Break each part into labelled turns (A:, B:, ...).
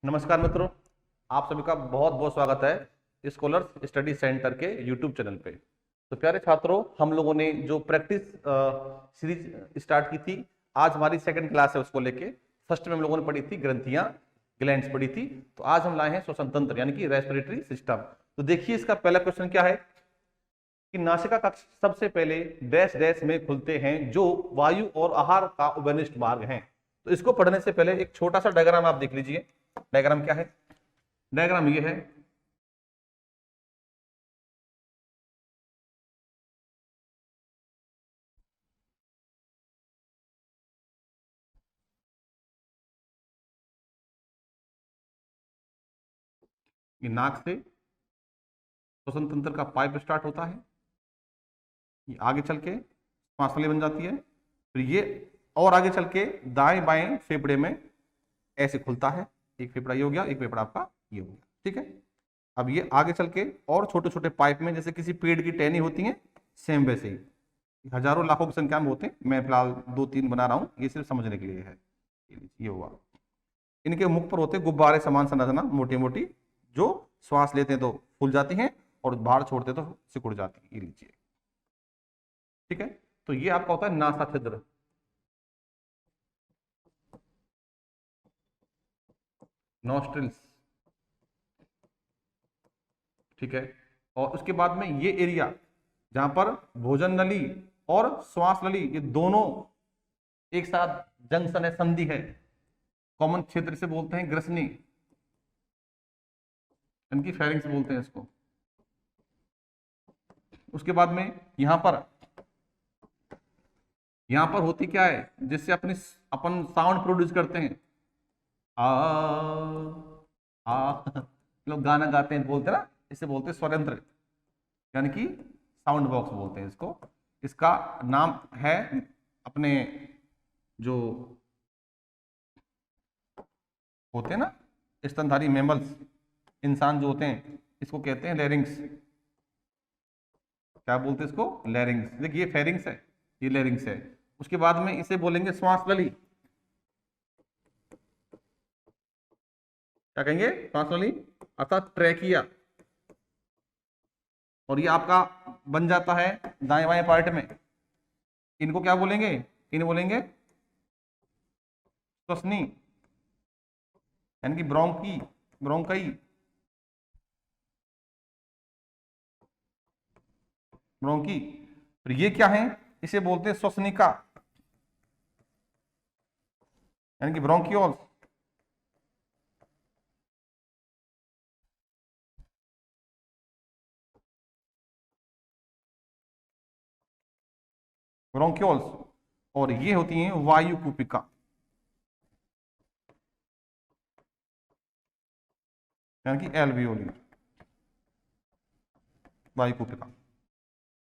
A: नमस्कार मित्रों, आप सभी का बहुत बहुत स्वागत है स्कॉलर्स स्टडी सेंटर के यूट्यूब चैनल पे। तो प्यारे छात्रों, हम लोगों ने जो प्रैक्टिस सीरीज स्टार्ट की थी, आज हमारी सेकंड क्लास है उसको लेके। फर्स्ट में हम लोगों ने पढ़ी थी ग्रंथियां, ग्लैंड्स पढ़ी थी। तो आज हम लाए हैं श्वसन तंत्र यानी कि रेस्पिरेटरी सिस्टम। तो देखिए इसका पहला क्वेश्चन क्या है कि नासिका कक्ष सबसे पहले डैश डैश में खुलते हैं जो वायु और आहार का उभयनिष्ठ मार्ग है। तो इसको पढ़ने से पहले एक छोटा सा डायग्राम आप देख लीजिए। डायग्राम क्या है? डायग्राम ये है, ये नाक से श्वसन तंत्र का पाइप स्टार्ट होता है, ये आगे चल के श्वास नली बन जाती है, फिर ये और आगे चल के दाएं बाएं फेफड़े में ऐसे खुलता है। एक फेफड़ा ये हो गया, एक फेफड़ा आपका ये हो गया, ठीक है। अब ये आगे चल के और छोटे छोटे पाइप में जैसे किसी पेड़ की टहनी होती है, सेम वैसे ही हजारों लाखों की संख्या में होते हैं। मैं फिलहाल दो तीन बना रहा हूं, ये सिर्फ समझने के लिए है। ये हुआ, इनके मुख पर होते गुब्बारे समान संरचना, मोटी मोटी, जो श्वास लेते हैं तो फूल जाती हैं और बाहर छोड़ते तो सिकुड़ जाती है। ये लीजिए, ठीक है। तो ये आपका होता है नासा छिद्र, नॉस्ट्रिल्स, ठीक है। और उसके बाद में ये एरिया जहां पर भोजन नली और श्वास नली ये दोनों एक साथ जंक्शन है, संधि है, कॉमन क्षेत्र से बोलते हैं ग्रसनी, इनकी फेरिंग्स बोलते हैं इसको। उसके बाद में यहां पर होती क्या है, जिससे अपन साउंड प्रोड्यूस करते हैं। आ आ लोग गाना गाते हैं, बोलते हैं ना, इसे बोलते हैं स्वरयंत्र, यानी कि साउंड बॉक्स बोलते हैं इसको। इसका नाम है अपने जो होते हैं ना स्तनधारी मैमल्स, इंसान जो होते हैं, इसको कहते हैं लैरिंग्स। क्या बोलते हैं इसको? लैरिंग्स। देखिए ये फेरिंग्स है, ये लैरिंग्स है। उसके बाद में इसे बोलेंगे श्वास नली। क्या कहेंगे? श्वास नली अर्थात ट्रैकिया। और ये आपका बन जाता है दाएं बाएं पार्ट में। इनको क्या बोलेंगे? इन्हें बोलेंगे श्वसनी, यानी कि ब्रोंकी, ब्रोंकई, ब्रोंकी। और ये क्या है? इसे बोलते हैं श्वसनिका, यानी कि ब्रोंकियोल्स। ब्रोंकियोल्स। और ये होती हैं वायु कूपिका, यानी कि एल्वियोली, वायु कूपिका।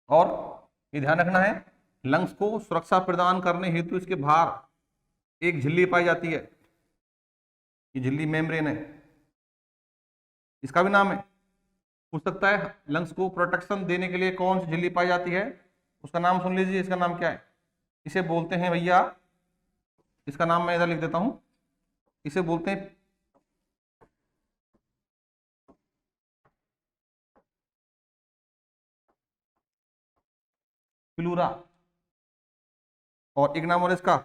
A: और ये ध्यान रखना है, लंग्स को सुरक्षा प्रदान करने हेतु इसके बाहर एक झिल्ली पाई जाती है। ये झिल्ली मेम्ब्रेन है, इसका भी नाम है। पूछ सकता है लंग्स को प्रोटेक्शन देने के लिए कौन सी झिल्ली पाई जाती है, उसका नाम सुन लीजिए। इसका नाम क्या है? इसे बोलते हैं भैया, इसका नाम मैं इधर लिख देता हूं, इसे बोलते हैं प्लूरा। और एक नाम और इसका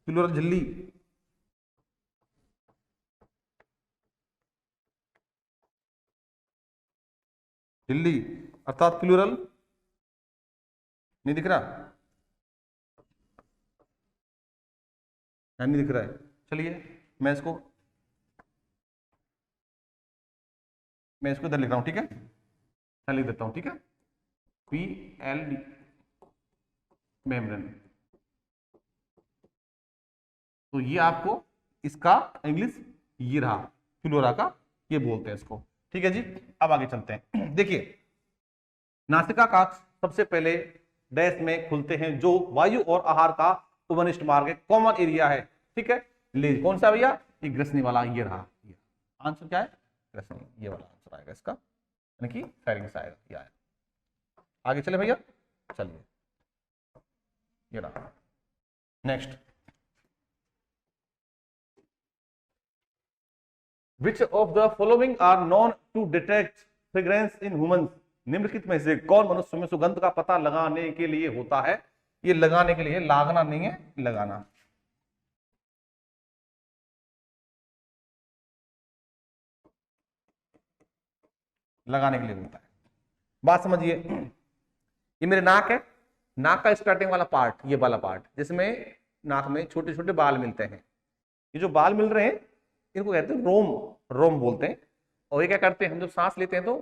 A: प्लूरल झिल्ली। झिल्ली अर्थात प्लूरल, नहीं दिख रहा? नहीं दिख रहा है, चलिए मैं इसको मैं इसको इधर लिख रहा हूं, ठीक है। मैं लिख देता हूं, ठीक है। P L D, membrane. तो ये आपको इसका इंग्लिश ये रहा, फ्लोरा का, ये बोलते हैं इसको, ठीक है जी। अब आगे चलते हैं देखिए, नासिका कक्ष सबसे पहले डैश में खुलते हैं जो वायु और आहार का उपनिष्ठ मार्ग है, कॉमन एरिया है, ठीक है। ले कौन सा भैया? ये ग्रसनी वाला, ये रहा। ये आंसर क्या है? ग्रसनी, ये वाला आंसर आएगा इसका, यानी कि फेरिंग्स आएगा, ये आएगा। आगे चले भैया, चलिए, ये रहा। Next, which of the following are known to detect fragrance in humans, निम्नलिखित में से कौन मनुष्य में सुगंध का पता लगाने के लिए होता है। ये लगाने के लिए, लागना नहीं है, लगाना। लगाने के लिए होता है। बात समझिए, ये मेरे नाक है, नाक का स्टार्टिंग वाला पार्ट, ये वाला पार्ट जिसमें नाक में छोटे छोटे बाल मिलते हैं, ये जो बाल मिल रहे हैं इनको कहते हैं रोम, रोम बोलते हैं। और ये क्या करते हैं, हम जब सांस लेते हैं तो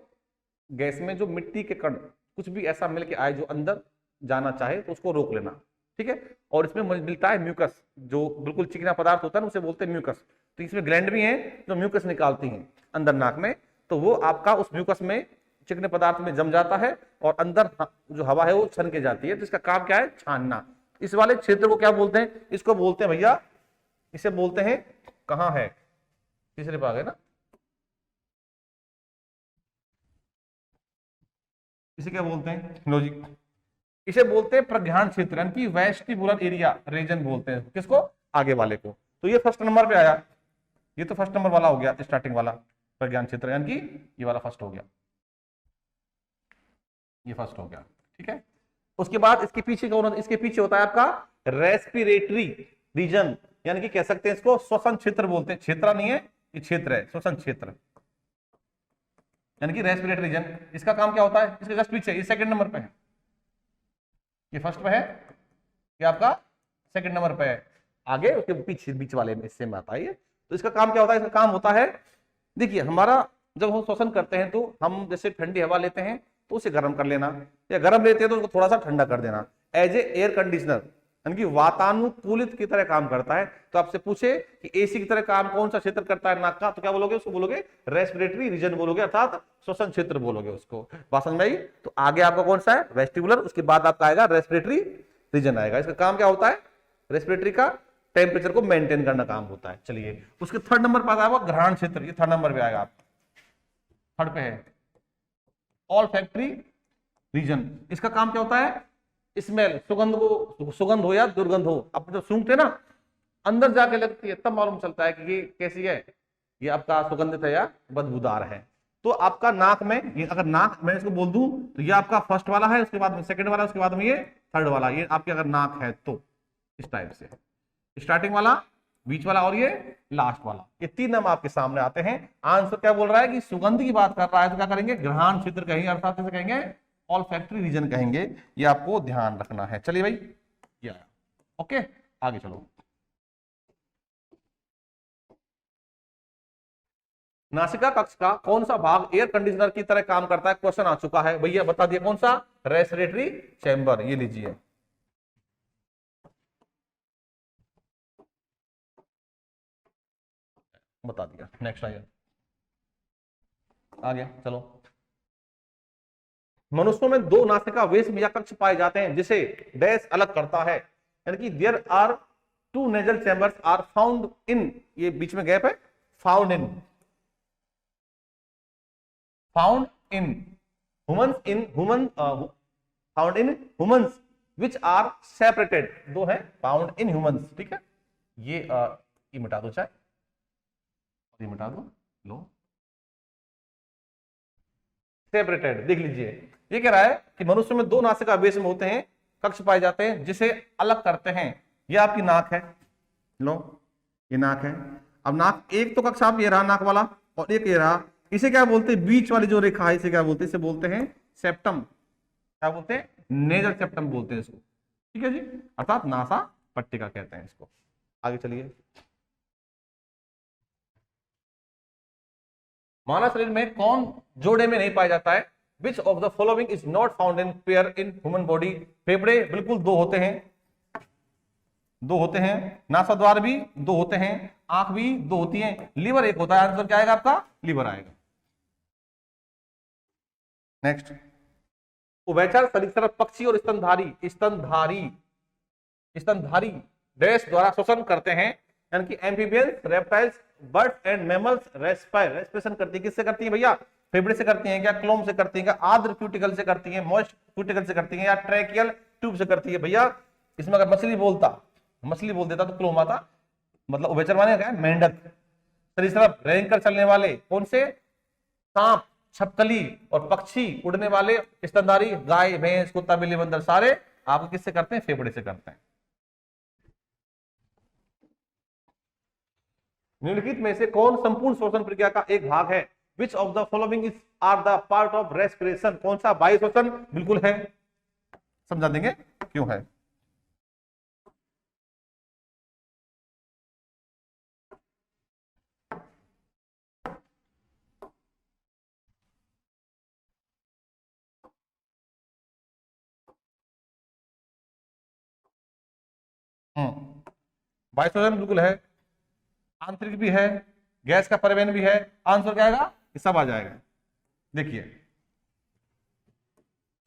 A: गैस में जो मिट्टी के कण कुछ भी ऐसा मिल के आए जो अंदर जाना चाहे तो उसको रोक लेना, ठीक है। और इसमें मिलता है म्यूकस, जो बिल्कुल चिकना पदार्थ होता है ना, उसे बोलते हैं म्यूकस। तो इसमें ग्लैंड भी है जो म्यूकस निकालती हैं अंदर नाक में, तो वो आपका उस म्यूकस में चिकने पदार्थ में जम जाता है और अंदर जो हवा है वो छन के जाती है। तो इसका काम क्या है, छानना। इस वाले क्षेत्र को क्या बोलते हैं, इसको बोलते हैं भैया, इसे बोलते हैं, कहां है, तीसरे पे आ गए ना, इसे क्या बोलते हैं, लो जी, इसे बोलते हैं प्रज्ञान क्षेत्र, यानी कि वेस्टिबुलर एरिया रीजन बोलते हैं किसको, आगे वाले को। तो ये फर्स्ट नंबर पे आया, ये तो फर्स्ट नंबर वाला हो गया, स्टार्टिंग वाला प्रज्ञान क्षेत्र, यानी कि ये वाला फर्स्ट हो गया, ये फर्स्ट हो गया, ठीक है। उसके बाद इसके पीछे कौन होता है, इसके पीछे होता है आपका रेस्पिरेटरी रीजन, यानी कि कह सकते हैं इसको श्वसन क्षेत्र बोलते हैं, क्षेत्र नहीं है ये क्षेत्र है, श्वसन क्षेत्र, यानी कि रेस्पिरेटरी रीजन। इसका काम क्या होता है, इसके जस्ट पीछे, ये सेकंड नंबर पे है, ये फर्स्ट पे है, ये आपका सेकंड नंबर पे है, आगे उसके पीछे बीच वाले में इससे में आता है। तो इसका काम क्या होता है, इसका काम होता है, देखिए हमारा जब हम श्वसन करते हैं तो हम जैसे ठंडी हवा लेते हैं तो उसे गर्म कर लेना, या गर्म लेते हैं तो उसको थोड़ा सा ठंडा कर देना, एज ए एयर कंडीशनर, यानी कि वातानुकूलित की तरह काम करता है। तो आपसे पूछे कि एसी की तरह काम कौन सा क्षेत्र करता है नाक का, तो क्या बोलोगे, उसको बोलोगे रेस्पिरेटरी रीजन बोलोगे, अर्थात श्वसन क्षेत्र बोलोगे उसको। बात समझ में आई। तो आगे आपका कौन सा है, वेस्टिबुलर, उसके बाद आपका आएगा रेस्पिरेटरी रीजन आएगा। इसका काम क्या होता है, रेस्पिरेटरी का टेम्परेचर को मेंटेन करना काम होता है। चलिए उसके थर्ड नंबर पर आएगा घ्राण क्षेत्र, ये थर्ड नंबर पे आएगा, आप थर्ड पे है ऑल्फैक्टरी रीजन। इसका काम क्या होता है, स्मेल, सुगंध को, सुगंध हो या दुर्गंध हो, अब जब सूंघते ना अंदर जाके लगती है तब मालूम चलता है कि ये कैसी है, ये आपका सुगंधित है या बदबूदार है। तो आपका नाक में, ये अगर नाक मैं इसको बोल दूं तो ये आपका फर्स्ट वाला है, उसके बाद में सेकंड वाला, उसके बाद में ये थर्ड वाला, ये आपकी अगर नाक है तो इस टाइप से, स्टार्टिंग वाला, बीच वाला और ये लास्ट वाला, ये तीन नाम आपके सामने आते हैं। आंसर क्या बोल रहा है कि सुगंध की बात कर रहा है तो क्या करेंगे, घ्राण क्षेत्र कहेंगे, अर्थात कैसे कहेंगे, ऑल्फैक्टरी रीजन कहेंगे। ये आपको ध्यान रखना है। चलिए भाई ये आया, ओके आगे चलो। नासिका कक्ष का कौन सा भाग एयर कंडीशनर की तरह काम करता है, क्वेश्चन आ चुका है भैया, बता दिया कौन सा, रेस्पिरेटरी चैम्बर, ये लीजिए। बता दिया, नेक्स्ट आइए, आ गया चलो। मनुष्यों में दो नासिका वेश या कक्ष पाए जाते हैं जिसे डैश अलग करता है, यानी कि there are two nasal chambers are found in, ये बीच में गैप है, found in, found in humans, in human, found in humans which are separated, दो है फाउंड इन ह्यूमंस, ठीक है। ये मिटा दो चाहे, ये मिटा दो, लो सेपरेटेड, देख लीजिए ये कह रहा है कि मनुष्य में दो नासिका बेस में होते हैं, कक्ष पाए जाते हैं जिसे अलग करते हैं। ये आपकी नाक है, लो ये नाक है। अब नाक एक तो कक्ष आप ये रहा नाक वाला, और एक ये रहा, इसे क्या बोलते हैं, बीच वाली जो रेखा है इसे क्या बोलते हैं, इसे बोलते हैं सेप्टम, क्या बोलते हैं, नेजल सेप्टम बोलते हैं इसको, ठीक है जी, अर्थात नासा पट्टिका कहते हैं इसको। आगे चलिए। मानव शरीर में कौन जोड़े में नहीं पाया जाता है, which of the following is not found in pair in human body. फेफड़े बिल्कुल दो होते हैं, दो होते हैं, नासाद्वार भी दो होते हैं, आंख भी दो होती है, लीवर एक होता है। आंसर क्या आएगा आपका, लीवर आएगा। नेक्स्ट, उभयचर सरीसृप पक्षी और स्तनधारी, स्तनधारी, स्तनधारी डैश द्वारा श्वसन करते हैं, यानी कि amphibians, reptiles, birds and mammals respiration करती है, किससे करती है भैया, फेफड़े से करती हैं क्या, क्लोम से करती हैं क्या, आर्द्र क्यूटिकल से करती हैं, मॉइस्ट क्यूटिकल से करती हैं, या ट्रैकियल ट्यूब से करती है भैया। इसमें अगर मछली बोल देता तो क्लोम आता, मतलब उभयचर माने क्या है, मेंढक, सरीसृप रेंग कर चलने वाले कौन से? सांप, छपकली और पक्षी, उड़ने वाले, स्तनधारी, गाय, भैंस, कुत्ता, बिल्ली, बंदर, सारे आपको किससे करते हैं? फेफड़े से करते हैं। निम्नलिखित में से कौन संपूर्ण श्वसन प्रक्रिया का एक भाग है? Which of the following is are the part of respiration? कौन सा वायु श्वसन? बिल्कुल है, समझा देंगे क्यों है। वायु श्वसन बिल्कुल है, आंतरिक भी है, गैस का परिवहन भी है। आंसर क्या आएगा? ये सब आ जाएगा। देखिए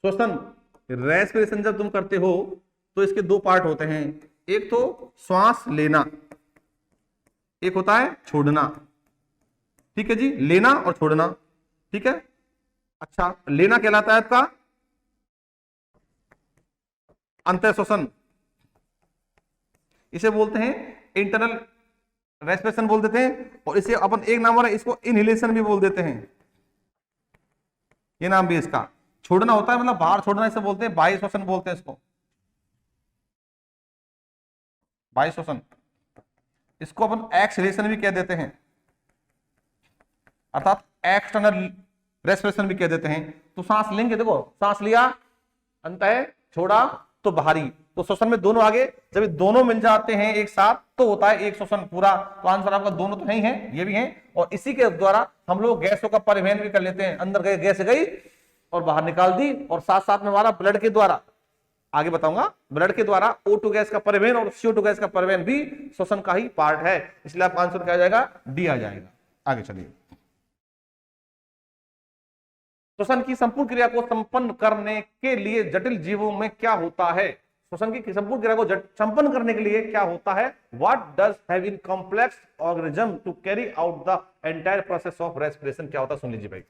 A: श्वसन, रेस्पिरेशन जब तुम करते हो तो इसके दो पार्ट होते हैं, एक तो श्वास लेना, एक होता है छोड़ना। ठीक है जी, लेना और छोड़ना। ठीक है, अच्छा लेना कहलाता है आपका अंतर श्वसन, इसे बोलते हैं इंटरनल रेस्पिरेशन बोल देते हैं, और इसे अपन एक नाम और इसको इनहेलेशन भी बोल देते हैं, ये नाम भी इसका। छोड़ना होता है मतलब बाहर छोड़ना, इसे बोलते हैं वायु श्वसन बोलते हैं इसको, वायु श्वसन। इसको अपन एक्सहेलेशन भी कह देते हैं, अर्थात एक्सटर्नल रेस्पिरेशन भी कह देते हैं। तो सांस लेंगे, देखो सांस लिया अंतः, छोड़ा तो बाहरी, तो श्वसन में दोनों आगे, जब ये दोनों मिल जाते हैं एक साथ तो होता है एक श्वसन पूरा। तो आंसर आपका दोनों तो नहीं है, ये भी है, और इसी के द्वारा हम लोग गैसों का परिवहन भी कर लेते हैं। अंदर गए गैस गई और बाहर निकाल दी, और साथ साथ में हमारा ब्लड के द्वारा, आगे बताऊंगा, ब्लड के द्वारा O2 गैस का परिवहन और CO2 गैस का परिवहन भी श्वसन का ही पार्ट है। इसलिए आपका आंसर क्या आ जाएगा? डी आ जाएगा। आगे चलिए, श्वसन की संपूर्ण क्रिया को संपन्न करने के लिए जटिल जीवों में क्या होता है? श्वसन की संपूर्ण क्रिया को संपन्न करने के लिए क्या होता है? What does have in complex organism to carry out the entire process of respiration? क्या होता है सुन लीजिए भाई।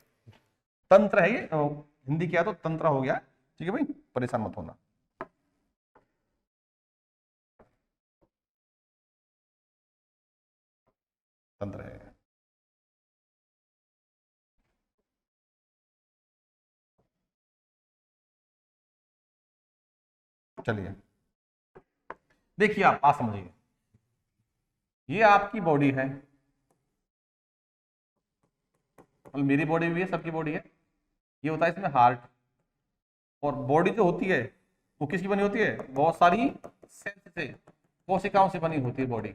A: तंत्र है ये, हिंदी क्या तो तंत्र हो गया, ठीक है भाई, परेशान मत होना। तंत्र है, चलिए देखिए आप आ समझिए, ये आपकी बॉडी है, मेरी बॉडी भी है, सबकी बॉडी है। ये होता है इसमें हार्ट, और बॉडी जो होती है वो किसकी बनी होती है? बहुत सारी सेल्स से, कोशिकाओं से बनी होती है बॉडी।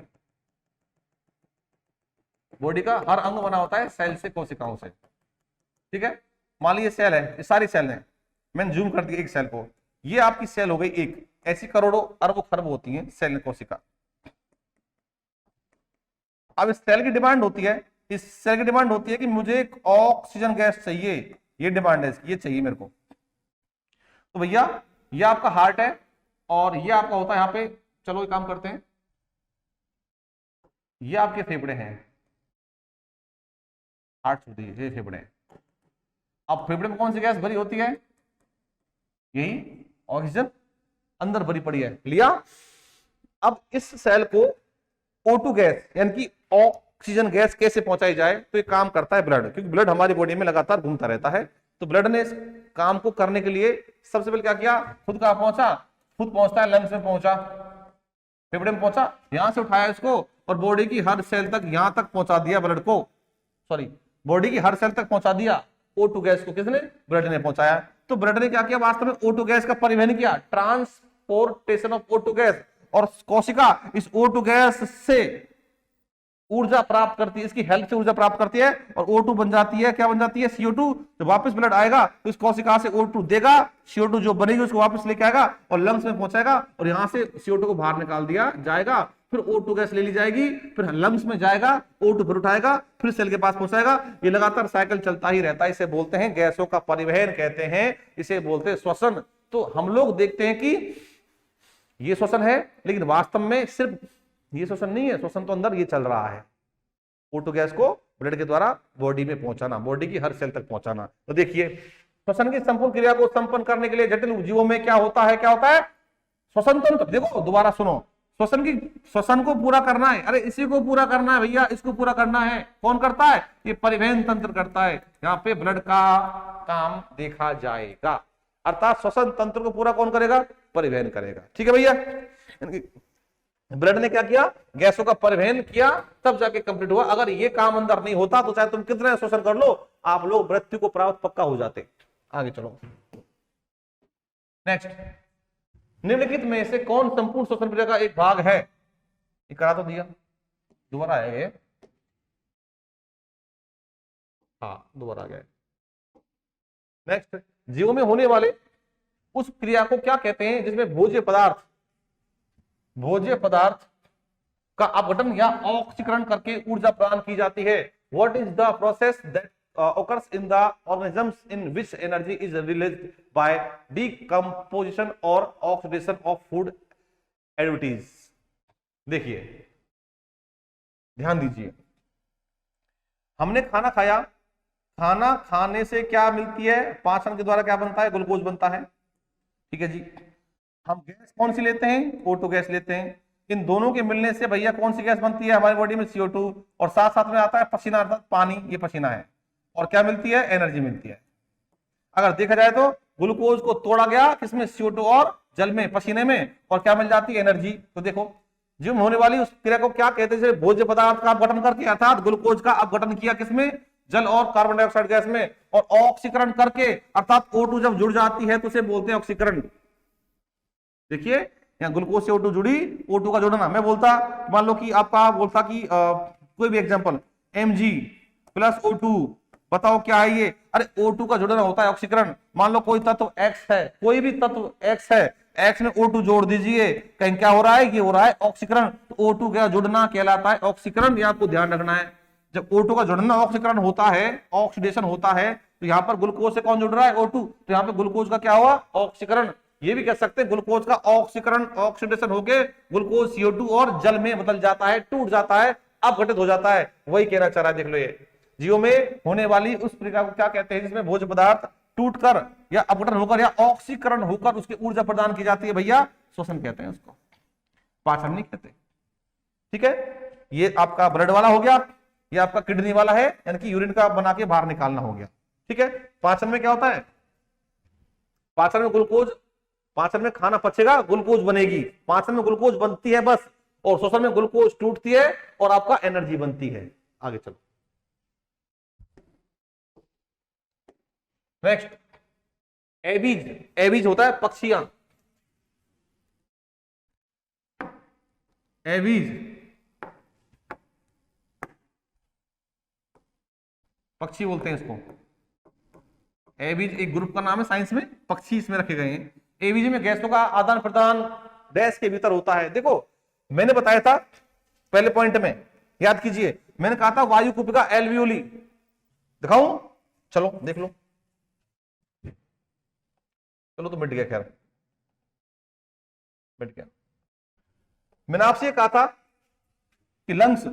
A: बॉडी का हर अंग बना होता है सेल से, कोशिकाओं से। ठीक है, मान लीजिए सेल है, ये सारी सेल है, मैंने जूम कर दिया एक सेल को, ये आपकी सेल हो गई एक, ऐसी करोड़ों अरबों खरब होती हैं सेल कोशिका। अब इस सेल की डिमांड होती है, इस सेल की डिमांड होती है कि मुझे एक ऑक्सीजन गैस चाहिए, ये डिमांड है, ये चाहिए मेरे को। तो भैया ये आपका हार्ट है, और ये आपका होता है यहाँ पे, चलो एक काम करते हैं, ये आपके फेफड़े हैं, हार्ट होती है, ये फेफड़े हैं। अब फेफड़े में कौन सी गैस भरी होती है? यही ऑक्सीजन अंदर भरी पड़ी है, लिया। अब इस सेल को O2 गैस यानी कि ऑक्सीजन गैस कैसे पहुंचाई जाए? तो ये काम करता है ब्लड, क्योंकि ब्लड हमारी बॉडी में लगातार घूमता रहता है। तो ब्लड ने इस काम को करने के लिए सबसे पहले क्या किया? खुद कहां पहुंचा? खुद पहुंचता है लंग्स में, पहुंचा फेफड़े में, पहुंचा, यहां से उठाया इसको और बॉडी की हर सेल तक, यहां तक पहुंचा दिया ब्लड को, सॉरी बॉडी की हर सेल तक पहुंचा दिया। O2 गैस को किसने? ब्लड ने पहुंचाया। तो ब्लड ने क्या किया? वास्तव में O2 गैस का परिवहन किया, ट्रांसपोर्टेशन ऑफ O2 गैस, और कोशिका इस O2 गैस से ऊर्जा प्राप्त करती है, इसकी हेल्प से ऊर्जा प्राप्त करती है, और O2 बन जाती है, क्या बन जाती है? CO2। जब वापस ब्लड आएगा तो इस कोशिका से O2 देगा, CO2 जो बनेगी उसको वापस लेके आएगा और लंग्स में पहुंचाएगा, और यहां से CO2 को बाहर निकाल दिया जाएगा, फिर O2 गैस ले ली जाएगी, फिर लंग्स में जाएगा, O2 फिर उठाएगा, फिर सेल के पास पहुंचाएगा। ये लगातार साइकिल चलता ही रहता है। इसे बोलते हैं गैसों का परिवहन कहते हैं, इसे बोलते हैं श्वसन। तो हम लोग देखते हैं कि ये श्वसन है, लेकिन वास्तव में सिर्फ ये श्वसन नहीं है, श्वसन तो अंदर ये चल रहा है, O2 गैस को ब्लड के द्वारा बॉडी में पहुंचाना, बॉडी की हर सेल तक पहुंचाना। तो देखिए श्वसन की संपूर्ण क्रिया को संपन्न करने के लिए जटिल जीवों में क्या होता है? क्या होता है? श्वसन तंत्र। देखो दोबारा सुनो, श्वसन को पूरा करना है, अरे इसी को पूरा करना है भैया, इसको पूरा करना है। कौन करता है? ये परिवहन तंत्र करता है। यहाँ पे ब्लड का काम देखा जाएगा, अर्थात श्वसन तंत्र को पूरा कौन करेगा? परिवहन करेगा। ठीक है भैया, ब्लड ने क्या किया? गैसों का परिवहन किया, तब जाके कंप्लीट हुआ। अगर ये काम अंदर नहीं होता तो चाहे तुम कितना श्वसन कर लो, आप लोग मृत्यु को प्राप्त पक्का हो जाते। आगे चलो, नेक्स्ट, निम्नलिखित में से कौन संपूर्ण श्वसन प्रक्रिया का एक भाग है? ये करा तो दिया, दोबारा आया ये, हाँ दोबारा आ गया। नेक्स्ट, जीवों में होने वाले उस क्रिया को क्या कहते हैं जिसमें भोज्य पदार्थ का अपघटन या ऑक्सीकरण करके ऊर्जा प्रदान की जाती है? What is the process that occurs in the organisms in which energy is released by decomposition or oxidation of food additives? देखिए, ध्यान दीजिए, हमने खाना खाया, खाना खाने से क्या मिलती है? पाचन के द्वारा क्या बनता है? ग्लूकोज बनता है। ठीक है जी, हम गैस कौन सी लेते हैं? O2 गैस लेते हैं। इन दोनों के मिलने से भैया कौन सी गैस बनती है हमारी बॉडी में? CO2, और साथ साथ में आता है पसीना, अर्थात पानी, ये पसीना है। और क्या मिलती है? एनर्जी मिलती है। अगर देखा जाए तो ग्लूकोज को तोड़ा गया किसमें? CO2 और जल में, पसीने में, और क्या मिल जाती है? एनर्जी। तो देखो, जिम होने वाली उस क्रिया को क्या कहते हैं? भोज्य पदार्थ का अपघटन करके, अर्थात ग्लूकोज का अपघटन किया किसमें? जल और कार्बन डाइऑक्साइड गैस में, और ऑक्सीकरण करके, अर्थात O2 जब जुड़ जाती है तो उसे बोलते हैं ऑक्सीकरण। देखिए, यहाँ ग्लूकोज से O2 जुड़ी, O2 का जोड़ना। मैं बोलता, मान लो कि आपका बोलता कि कोई भी एग्जांपल, Mg प्लस O2, बताओ क्या है ये? अरे O2 का जोड़ना होता है ऑक्सीकरण। मान लो कोई तत्व X है, कोई भी तत्व X है, X में O2 जोड़ दीजिए, कहीं क्या हो रहा है? ये हो रहा है ऑक्सीकरण। तो O2 का जुड़ना कहलाता है ऑक्सीकरण, ये आपको ध्यान रखना है। जब O2 का जुड़ना ऑक्सीकरण होता है, ऑक्सीडेशन होता है, तो यहाँ पर ग्लूकोज से कौन जुड़ रहा है? O2। तो यहाँ पे ग्लूकोज का क्या हुआ? ऑक्सीकरण। ये भी कह सकते हैं ग्लूकोज का ऑक्सीकरण, ऑक्सीडेशन होके ग्लूकोज CO2 और जल में बदल जाता है, टूट जाता है, अपघटित हो जाता है। वही कहना चाह रहा है, देख लो, ये जीवों में होने वाली उस प्रक्रिया को क्या कहते हैं जिसमें भोज्य पदार्थ टूटकर या अपघटन होकर या ऑक्सीकरण होकर उसकी ऊर्जा प्रदान की जाती है? भैया श्वसन कहते हैं उसको, पाचन नहीं कहते। ठीक है, ये आपका ब्लड वाला हो गया, ये आपका किडनी वाला है, यानी कि यूरिन का बना के बाहर निकालना हो गया। ठीक है, पाचन में क्या होता है? पाचन में ग्लूकोज, पाचन में खाना पचेगा, ग्लूकोज बनेगी, पाचन में ग्लूकोज बनती है बस, और श्वसन में ग्लूकोज टूटती है और आपका एनर्जी बनती है। आगे चलो, नेक्स्ट, एबीज होता है पक्षियां, एबीज पक्षी बोलते हैं इसको। एबीज एक ग्रुप का नाम है, साइंस में पक्षी इसमें रखे गए हैं। एबीज में गैसों का आदान प्रदान डैश के भीतर होता है। देखो, मैंने बताया था पहले पॉइंट में, याद कीजिए, मैंने कहा था वायु कुपिका एल्वियोली, दिखाऊं? चलो देख लो, चलो तो मिट गया, खैर मिट गया। मैंने आपसे ये कहा था कि लंग्स,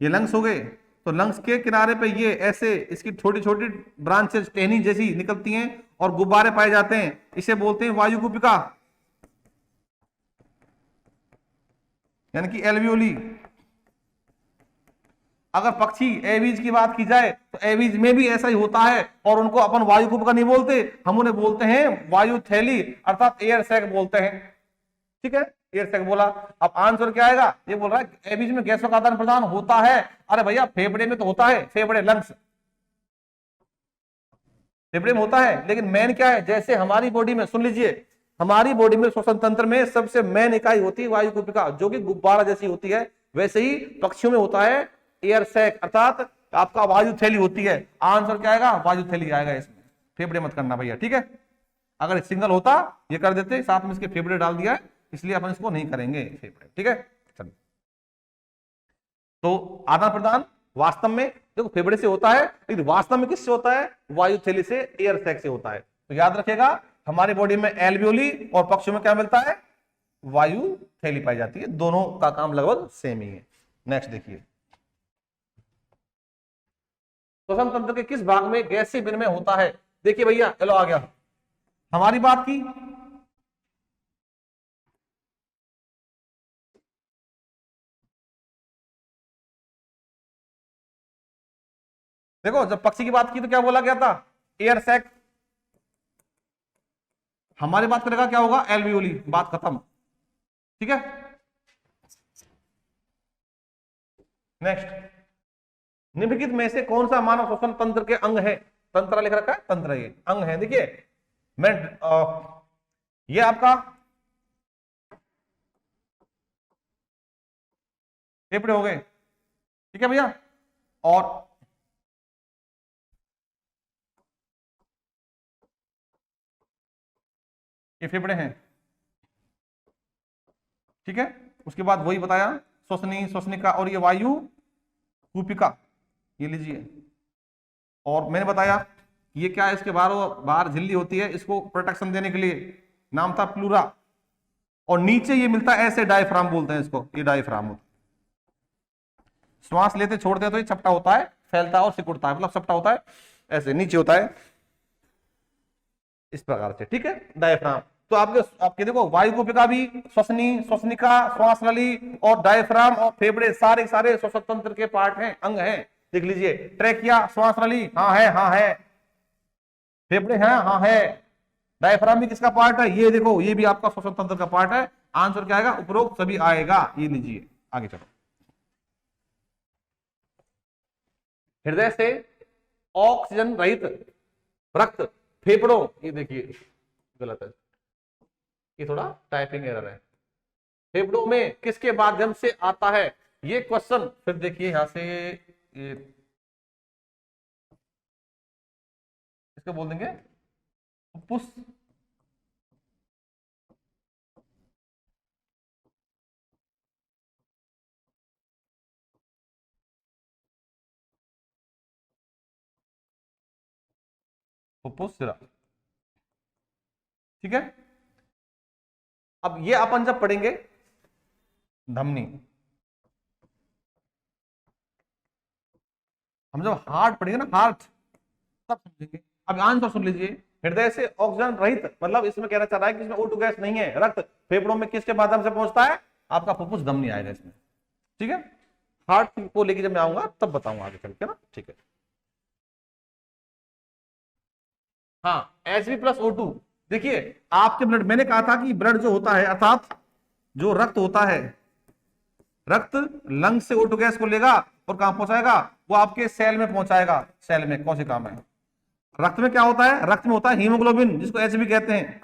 A: ये लंग्स हो गए, तो लंग्स के किनारे पे ये ऐसे इसकी छोटी छोटी ब्रांचेस टहनी जैसी निकलती हैं और गुब्बारे पाए जाते हैं, इसे बोलते हैं वायु कुपिका, यानी कि एल्वियोली। अगर पक्षी एबीज की बात की जाए तो एबीज में भी ऐसा ही होता है, और उनको अपन वायु कुपिका नहीं बोलते, हम उन्हें बोलते हैं वायु थैली, अर्थात एयर सैक बोलते हैं। ठीक है, एयर सैक बोला। अब आंसर क्या आएगा? ये बोल रहा है एबीज में गैसों का आदान प्रदान होता है। अरे भैया, फेफड़े में तो होता है, फेफड़े, लंग्स फेफड़े में होता है, लेकिन मेन क्या है? जैसे हमारी बॉडी में, सुन लीजिए, हमारी बॉडी में श्वसन तंत्र में सबसे मेन इकाई होती है वायु कुपिका, जो कि गुब्बारा जैसी होती है। वैसे ही पक्षियों में होता है एयर सैक, अर्थात आपका वायु थैली होती है। आंसर क्या आएगा? वायु थैली आएगा इसमें, फेफड़े मत करना भैया। ठीक है, अगर सिंगल होता ये कर देते, साथ में इसके फेफड़े डाल दिया है, इसलिए अपन इसको नहीं करेंगे फेफड़े। ठीक है, चलिए, तो आदान प्रदान वास्तव में देखो फेफड़े से होता है, लेकिन वास्तव में किससे होता है? वायु थैली से, एयर सैक से होता है। तो याद रखिएगा, हमारी बॉडी में एल्वियोली और पक्षियों में क्या मिलता है? वायु थैली पाई जाती है। दोनों का काम लगभग सेम ही है। नेक्स्ट देखिए, श्वसन तंत्र के किस भाग में गैसीय विनिमय होता है? देखिए भैया, चलो आ गया, हमारी बात की देखो जब पक्षी की बात की तो क्या बोला गया था, एयर सैक। हमारी बात करेगा क्या होगा, एल्वियोली, बात खत्म। ठीक है, नेक्स्ट, निम्नलिखित में से कौन सा मानव श्वसन तंत्र के अंग है, तंत्र लिख रखा है, तंत्र ये अंग है। देखिए मैं ये आपका फेफड़े हो गए, ठीक है भैया, और ये फेफड़े हैं, ठीक है। उसके बाद वही बताया, श्वसनी, श्वसनिका, और ये वायु कूपिका, ये लीजिए। और मैंने बताया ये क्या है, इसके बाहर झिल्ली होती है, इसको प्रोटेक्शन देने के लिए नाम था प्लूरा। और नीचे ये मिलता है ऐसे, डायफ्राम बोलते हैं इसको, ये डायफ्राम होता है। श्वास लेते छोड़ते हैं तो ये चपटा होता है, फैलता है और सिकुड़ता है, मतलब चपटा होता है, ऐसे नीचे होता है इस प्रकार से, ठीक है, डायफ्राम। तो आपके देखो वायु कूपिका भी, श्वसनी, श्वसनिका, श्वास नली और डायफ्राम और फेफड़े सारे श्वसन तंत्र के पार्ट हैं, अंग हैं। देख लीजिए, ट्रैकिया, श्वास नली, हाँ है, हाँ है, फेफड़े हैं, हाँ है, डायफ्राम भी किसका पार्ट है, ये देखो, ये भी आपका श्वसन तंत्र का पार्ट है। आंसर क्या आएगा, उपरोक्त सभी आएगा। ये लीजिए, आगे चलो। हृदय से ऑक्सीजन रहित रक्त फेफड़ों, ये देखिए गलत है, ये थोड़ा टाइपिंग एरर है, फेफड़ों में किसके माध्यम से आता है, ये क्वेश्चन। फिर देखिए यहां से ये इसको बोल देंगे फुफ्फुस, फुफ्फुस सिरा, ठीक है। अब ये अपन जब पढ़ेंगे धमनी, हम जब हार्ट पढ़ेंगे ना, हार्ट, तब समझेंगे। अब आंसर सुन लीजिए, हृदय से ऑक्सीजन रहित, मतलब इसमें कहना चाह रहा है कि इसमें O2 गैस नहीं है, रक्त फेफड़ों में किसके माध्यम से पहुंचता है, आपका फुफ्फुस धमनी आएगा इसमें, ठीक है। हार्ट को लेके जब मैं आऊंगा तब बताऊंगा आगे चल के ना, ठीक है। हाँ, Hb+O2, देखिए आपके ब्लड, मैंने कहा था कि ब्लड जो होता है, अर्थात जो रक्त होता है, रक्त लंग से O2 गैस को लेगा और कहां पहुंचाएगा, वो आपके सेल में पहुंचाएगा, सेल में कोशिका में। रक्त में क्या होता है, रक्त में होता है हीमोग्लोबिन, जिसको Hb कहते हैं।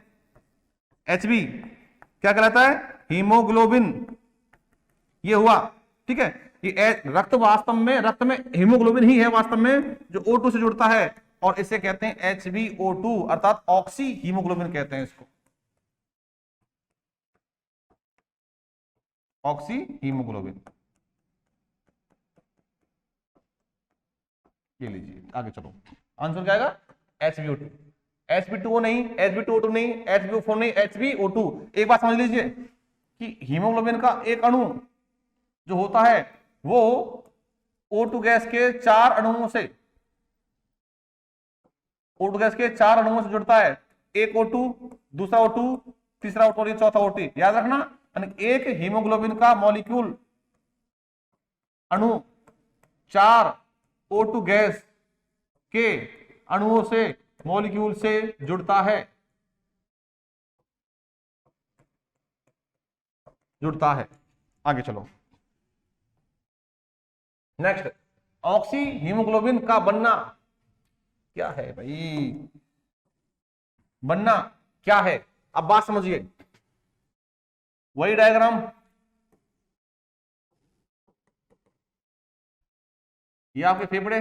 A: Hb क्या कहलाता है, हीमोग्लोबिन, ये हुआ, ठीक है। ये रक्त वास्तव में, रक्त में हीमोग्लोबिन ही है वास्तव में, जो O2 से जुड़ता है, और इसे कहते हैं HbO2, अर्थात ऑक्सी हीमोग्लोबिन कहते हैं इसको, ऑक्सी हीमोग्लोबिन। ये लीजिए, आगे चलो, आंसर क्या आएगा, HbO2, Hb2O नहीं, Hb2O2 नहीं, HbO4 नहीं, HbO2। एक बात समझ लीजिए कि हीमोग्लोबिन का एक अणु जो होता है वो O2 गैस के 4 अणुओं से, O2 गैस के 4 अणुओं से जुड़ता है। एक O2, दूसरा O2, तीसरा O2 और ये चौथा O2, याद रखना। एक हीमोग्लोबिन का मॉलिक्यूल, अणु 4 O2 गैस के अणुओं से, मॉलिक्यूल से जुड़ता है, जुड़ता है। आगे चलो, नेक्स्ट, ऑक्सी हीमोग्लोबिन का बनना क्या है भाई, बनना क्या है, अब बात समझिए, वही डायग्राम, ये आपके फेफड़े,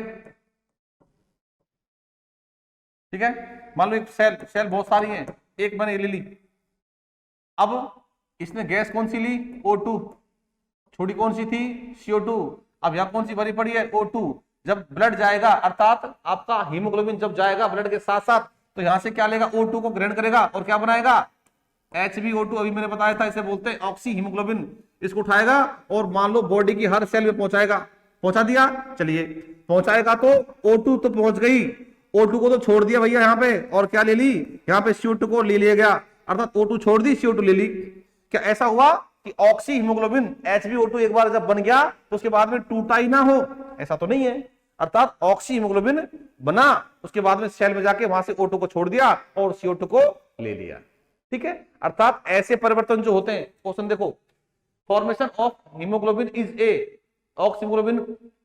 A: ठीक है। मान लो एक सेल बहुत सारी हैं, एक मैंने ले ली, अब इसने गैस कौन सी ली, O2, छोटी कौन सी थी, CO2, अब यहां कौन सी भरी पड़ी है, O2। जब ब्लड जाएगा, अर्थात आपका हीमोग्लोबिन जब जाएगा ब्लड के साथ साथ, तो यहां से क्या लेगा, O2 को ग्रहण करेगा और क्या बनाएगा, HbO2। अभी मैंने बताया था, इसे बोलते हैं ऑक्सी हीमोग्लोबिन। इसको उठाएगा और मान लो बॉडी की हर सेल में पहुंचाएगा, पहुंचा दिया, चलिए पहुंचाएगा तो O2 तो पहुंच गई, O2 को तो छोड़ दिया भैया यहाँ पे, और क्या ले ली, यहाँ पे CO2 को ले लिया गया, अर्थात O2 छोड़ दी, CO2 ले ली। क्या ऐसा हुआ कि ऑक्सी हीमोग्लोबिन HbO2 एक बार जब बन गया तो उसके बाद में टूटा ही ना हो, ऐसा तो नहीं है। अर्थात ऑक्सी हीमोग्लोबिन बना, उसके बाद में सेल में जाके वहां से O2 को छोड़ दिया और CO2 को ले लिया। ठीक है, अर्थात ऐसे परिवर्तन जो होते हैं, क्वेश्चन देखो, formation of haemoglobin is a, oxyhaemoglobin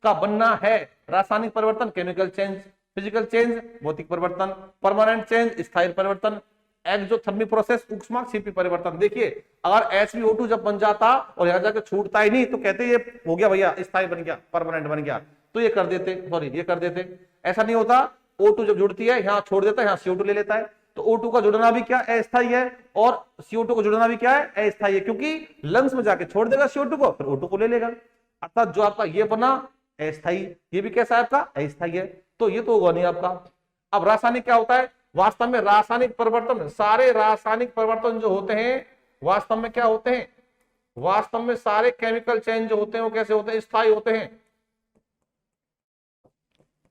A: का बनना है रासायनिक परिवर्तन, केमिकल चेंज, फिजिकल चेंज भौतिक परिवर्तन, परमानेंट चेंज स्थायी परिवर्तन, एक्सोथर्मिक प्रोसेस ऊष्माक्षेपी परिवर्तन। देखिए अगर SpO2 जब बन जाता और यहां जाकर छूटता ही नहीं तो कहते ये हो गया भैया स्थायी बन गया, परमानेंट बन गया, तो ये कर देते, सॉरी ये कर देते। ऐसा नहीं होता, O2 जब जुड़ती है यहां छोड़ देता है, यहां CO2 ले लेता है, तो O2 का जुड़ना भी क्या अस्थायी है और CO2 को जुड़ना भी क्या है अस्थायी है, क्योंकि लंग्स में जाके छोड़ देगा CO2 को, फिर O2 को ले लेगा। अर्थात जो आपका ये बना अस्थायी, ये भी कैसा है आपका अस्थायी है, तो ये तो होगा नहीं आपका। अब रासायनिक क्या होता है, वास्तव में रासायनिक परिवर्तन, सारे रासायनिक परिवर्तन जो होते हैं वास्तव में क्या होते हैं, वास्तव में सारे केमिकल चेंज जो होते हैं वो कैसे होते हैं, स्थायी होते हैं।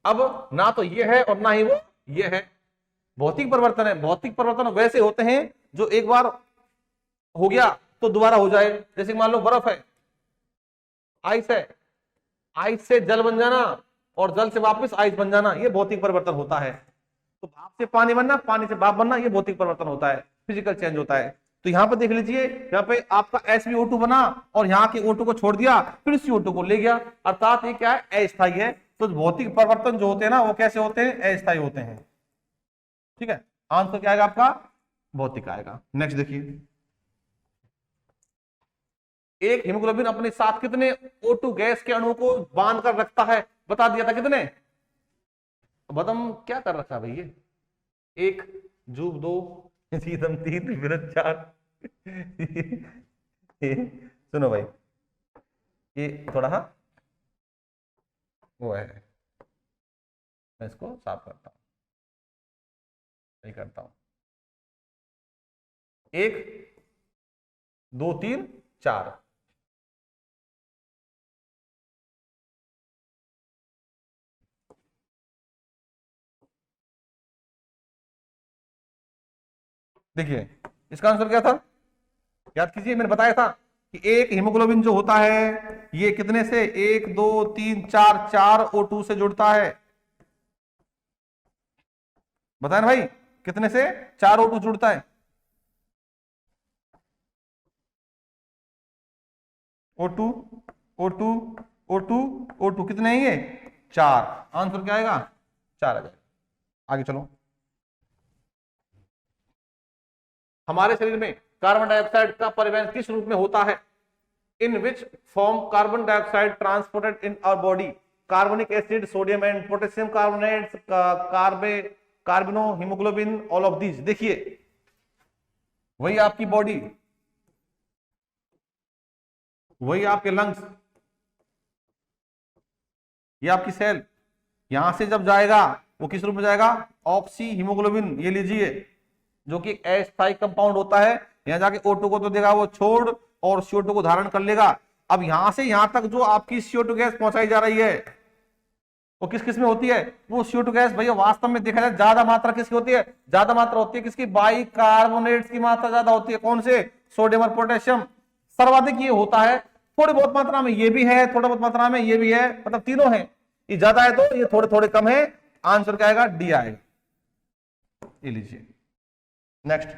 A: अब ना तो ये है और ना ही वो ये है, भौतिक परिवर्तन है। भौतिक परिवर्तन वैसे होते हैं जो एक बार हो गया तो दोबारा हो जाए, जैसे मान लो बर्फ है, आइस है, आइस से जल बन जाना और जल से वापस आइस बन जाना, ये भौतिक परिवर्तन होता है। तो भाप से पानी बनना, पानी से भाप बनना, ये भौतिक परिवर्तन होता है, फिजिकल चेंज होता है। तो यहाँ पे देख लीजिए, यहाँ पे आपका SpO2 बना और यहाँ के O2 को छोड़ दिया, फिर CO2 को ले गया, अर्थात ये क्या है अस्थायी है। तो भौतिक परिवर्तन जो होते हैं ना वो कैसे होते हैं, अस्थायी होते हैं। ठीक है, आंसर क्या आएगा आपका, भौतिक आएगा। नेक्स्ट देखिए, एक हीमोग्लोबिन अपने साथ कितने O2 गैस के अणुओं को बांध कर रखता है, बता दिया था कितने, बदम क्या कर रखा है भैया, 1 जूब 2 सीधम 3 विरत 4 सुनो भाई, ये थोड़ा हाँ वो है, मैं इसको साफ करता हूं, नहीं करता हूं, 1 2 3 4, देखिए इसका आंसर क्या था, याद कीजिए, मैंने बताया था कि एक हीमोग्लोबिन जो होता है ये कितने से 1 2 3 4 4 O2 से जुड़ता है, बताया ना भाई, कितने से 4 O2 जुड़ता है, O2 O2 O2 O2 कितने हैं ये 4, आंसर क्या आएगा 4 आ जाएगा। आगे चलो, हमारे शरीर में कार्बन डाइऑक्साइड का परिवहन किस रूप में होता है, in which form carbon dioxide transported in our body, carbonic acid, sodium and potassium carbonate, कार्बनो, हीमोग्लोबिन, ऑल ऑफ दीज। देखिए वही आपकी बॉडी, वही आपके लंग्स, ये आपकी सेल, यहां से जब जाएगा वो किस रूप में जाएगा, ऑक्सी हीमोग्लोबिन, ये लीजिए, जो कि अस्थायी कंपाउंड होता है, यहां जाके O2 को तो देगा वो छोड़ और CO2 को धारण कर लेगा। अब यहां से यहां तक जो आपकी CO2 गैस पहुंचाई जा रही है वो किस किस में होती है, वो CO2 गैस भैया वास्तव में देखा जाए ज्यादा मात्रा किसकी होती है, ज्यादा मात्रा होती है किसकी, बाइकार्बोनेट्स की मात्रा ज्यादा होती है, कौन से, सोडियम और पोटेशियम, सर्वाधिक ये होता है, थोड़ी बहुत मात्रा में ये भी है, थोड़ा बहुत मात्रा में ये भी है, मतलब तीनों है, ये ज्यादा है तो ये थोड़े थोड़े कम है, आंसर क्या आएगा डी आएगा, ये लीजिए। नेक्स्ट,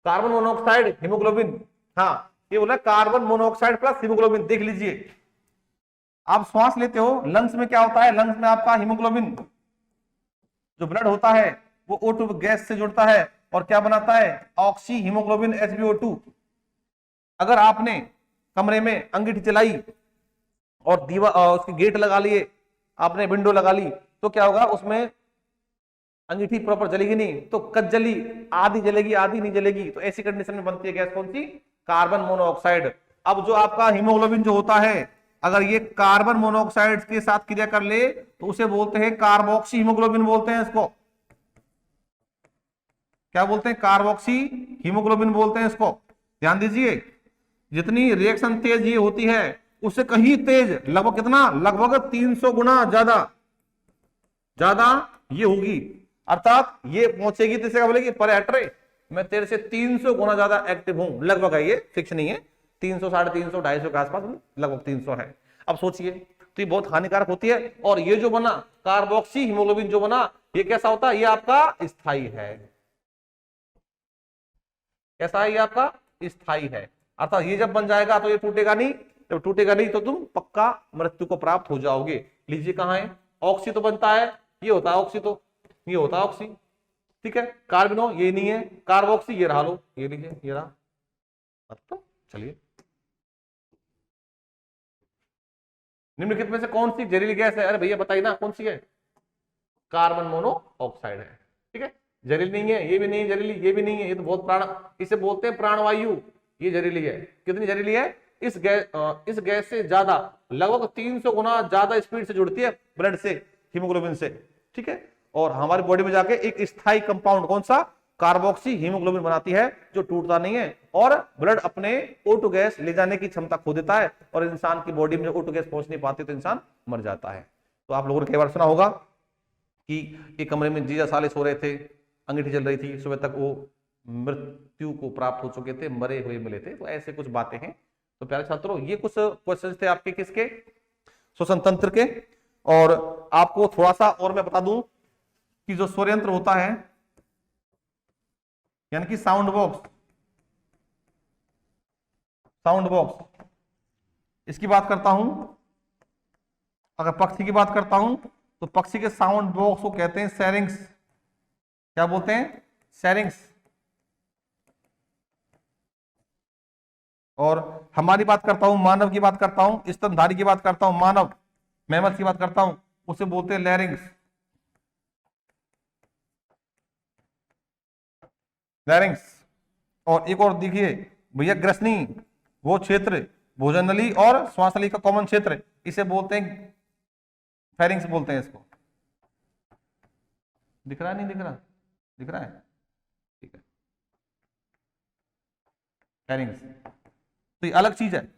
A: कार्बन मोनोऑक्साइड हीमोग्लोबिन, हाँ ये बोला कार्बन मोनोऑक्साइड प्लस हीमोग्लोबिन, देख लीजिए, आप श्वास लेते हो, लंग्स में क्या होता है, लंग्स में आपका हीमोग्लोबिन जो ब्लड होता है वो O2 गैस से जुड़ता है और क्या बनाता है, ऑक्सी हीमोग्लोबिन HbO2। अगर आपने कमरे में अंगीठी चलाई और दीवार उसके गेट लगा लिए, आपने विंडो लगा ली, तो क्या होगा, उसमें अंगीठी प्रॉपर जलेगी नहीं, तो कच जली, आधी जलेगी आधी नहीं जलेगी, तो ऐसी कंडीशन में बनती है गैस कौन सी, कार्बन मोनोऑक्साइड। अब जो आपका हीमोग्लोबिन जो होता है अगर ये कार्बन मोनोऑक्साइड के साथ क्रिया कर ले तो उसे बोलते हैं कार्बोक्सी हीमोग्लोबिन बोलते हैं, इसको क्या बोलते हैं, कार्बोक्सी हीमोग्लोबिन बोलते हैं इसको। ध्यान दीजिए, जितनी रिएक्शन तेज ये होती है उससे कहीं तेज, लगभग कितना, लगभग 300 गुना ज्यादा ये होगी, अर्थात ये पहुंचेगी तो क्या बोलेगी, परे हट रे, मैं तेरे से 300 गुना ज्यादा एक्टिव हूं, लगभग है, ये फिक्स नहीं है, 300 350 250 के आसपास, लगभग 300 है। अब सोचिए तो ये बहुत हानिकारक होती है। और ये जो बना कार्बोक्सी हीमोग्लोबिन जो बना, ये कैसा होता है, ये आपका स्थायी है। कैसा है, ये आपका स्थायी है। अर्थात ये जब बन जाएगा तो ये टूटेगा नहीं, जब टूटेगा नहीं तो तुम पक्का मृत्यु को प्राप्त हो जाओगे। लीजिए कहां है, ऑक्सी तो बनता है, ये होता है ऑक्सी, तो ये होता है ऑक्सी, ठीक है। कार्बनो ये नहीं है, कार्बोक्सी ये रहा, लो ये लीजिए, ये रहा। तो चलिए, निम्नलिखित में से कौन सी जहरीली गैस है, अरे भैया बताइए ना कौन सी है, कार्बन मोनोऑक्साइड है, ठीक है। जहरीली नहीं है, ये भी नहीं है जहरीली, ये भी नहीं है, ये तो बहुत प्राण, इसे बोलते हैं प्राणवायु, ये जहरीली है। कितनी जहरीली है, इस गैस से ज्यादा, लगभग 300 गुना ज्यादा स्पीड से जुड़ती है ब्लड से, हीमोग्लोबिन से, ठीक है। और हमारी बॉडी में जाके एक स्थायी कंपाउंड कौन सा, कार्बोक्सी हीमोग्लोबिन बनाती है, जो टूटता नहीं है और ब्लड अपने O2 गैस ले जाने की क्षमता खो देता है, और इंसान की बॉडी में O2 गैस पहुंच नहीं पाती तो इंसान मर जाता है। तो आप लोगों ने कई बार सुना होगा कि एक कमरे में जीजा साले सो रहे थे, अंगीठी चल रही थी, सुबह तक वो मृत्यु को प्राप्त हो चुके थे, मरे हुए मिले थे। तो ऐसे कुछ बातें हैं। तो प्यारे छात्रों, ये कुछ क्वेश्चन थे आपके किसके, श्वसन तंत्र के। और आपको थोड़ा सा और मैं बता दूं कि जो स्वर यंत्र होता है, यानी कि साउंड बॉक्स, इसकी बात करता हूं। अगर पक्षी की बात करता हूं तो पक्षी के साउंड बॉक्स को कहते हैं सैरिंक्स। क्या बोलते हैं, सैरिंक्स। और हमारी बात करता हूं, मानव की बात करता हूं, स्तनधारी की बात करता हूं, मानव मैमल की बात करता हूं, उसे बोलते हैं लैरिंग्स। लैरिंग्स। और एक और देखिए भैया, ग्रसनी, वो क्षेत्र भोजन नली और श्वास नली का कॉमन क्षेत्र, इसे बोलते हैं फेरिंग्स बोलते हैं इसको। दिख रहा है, नहीं दिख रहा, दिख रहा है, ठीक है, फेरिंग्स। तो ये अलग चीज है,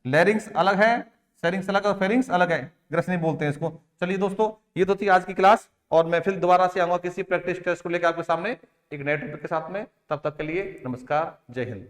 A: लैरिंग्स अलग है, सेरिंग्स अलग है, और फेरिंग्स अलग है, ग्रसनी बोलते हैं इसको। चलिए दोस्तों, ये तो थी आज की क्लास, और मैं फिर दोबारा से आऊंगा किसी प्रैक्टिस टेस्ट को लेकर आपके सामने एक नए टॉपिक के साथ में। तब तक के लिए नमस्कार, जय हिंद।